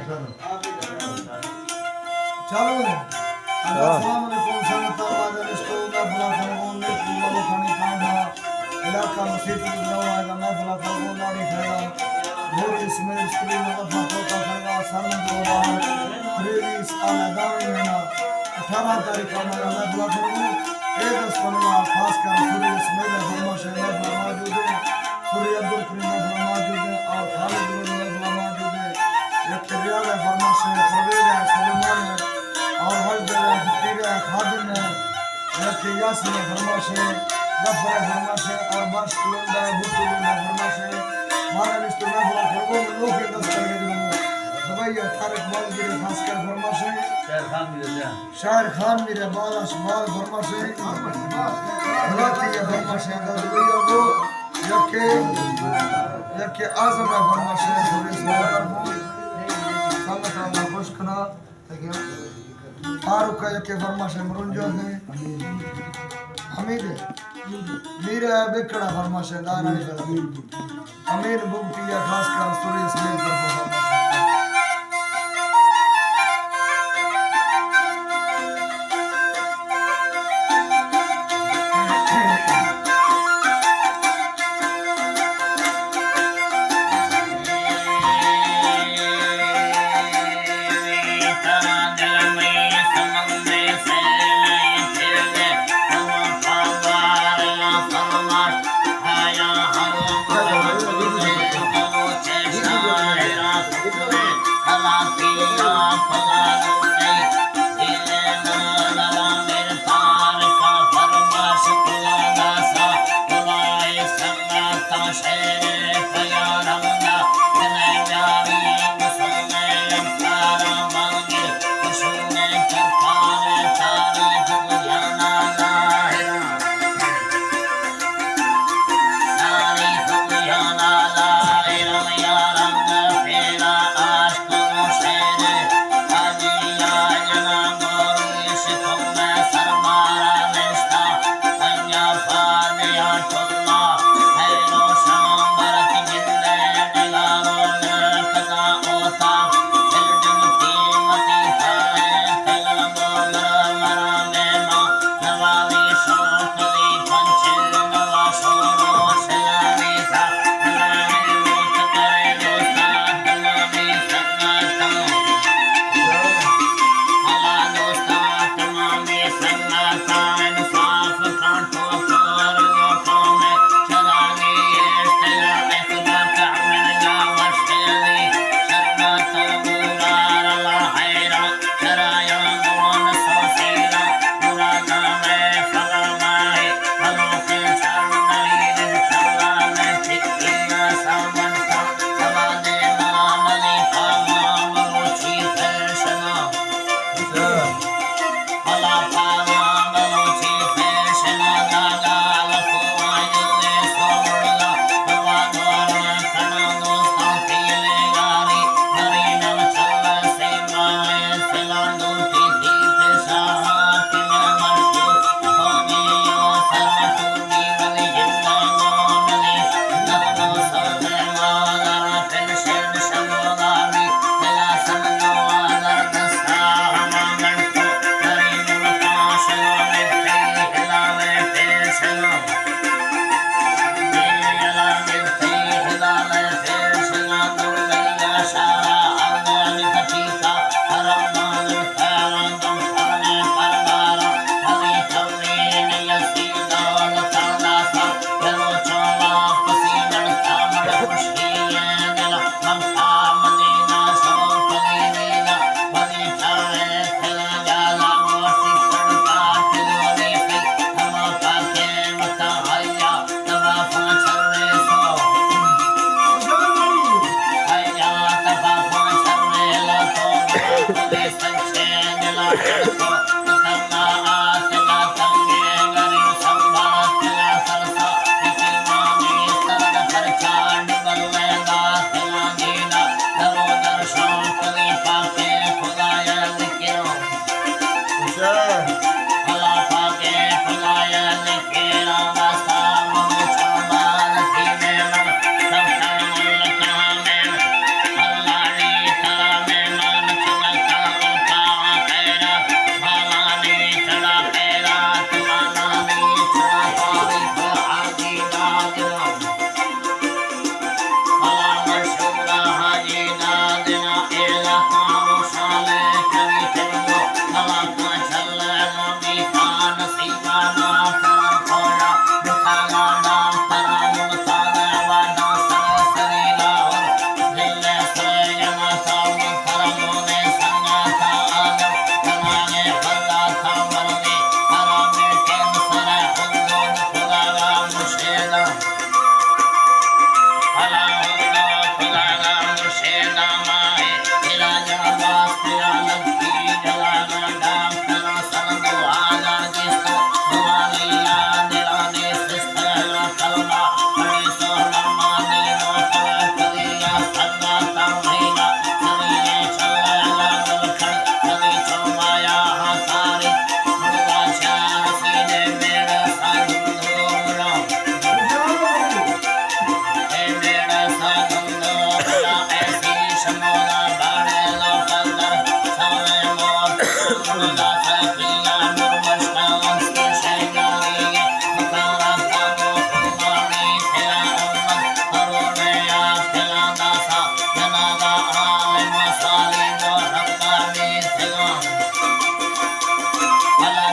چلو السلام علیکم سنت آباد رشتو میں بلا خرگون نے پورا مکھانی کانڈا علاقہ مسیح پورا آئے گا میں بلا خرگون ناری کھڑا بھوری اسمیل اسکولی مغفہ توقع کھڑا سرمن دوبار ریلیس آلہ داوی مینا 18 تاریخ آمارا میں بلا خرگون ایک اس پنوہ خاص کر سوری اسمیل فرماش میں بلا موجود ہے سوری عبدالکریم میں بلا موجود ہے اور خالد روز میں بلا موجود ہے یک ریاض فرماش ہے پرویز ہے سلمان ہے اور حجد ہے فقیر ہے خادم ہے یک یاسر فرماش ہے غفر فرماش ہے اور باش کلندہ ہے بھوٹو لندہ فرماش ہے مارا نشتو میں بلا خرگون میں لوگ کے دست کر گئے جنہوں دبائی تارک بازگیری خاص کر فرماش ہے شاعر خان میرے بالا شمال فرماش ہے خلاتی ہے فرماش ہے دبائی کو یک آزم ہے فرماش ہے سوری سوار فون سامت اللہ خوش کنا فاروق کا یک فرماش ہے مرنجو ہے حمید ہے میرے بکڑا فرماش ہے دارانی فضل امین بگتی ہے خاص کر سوری اسمیل پر فرماش ہے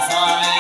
Salim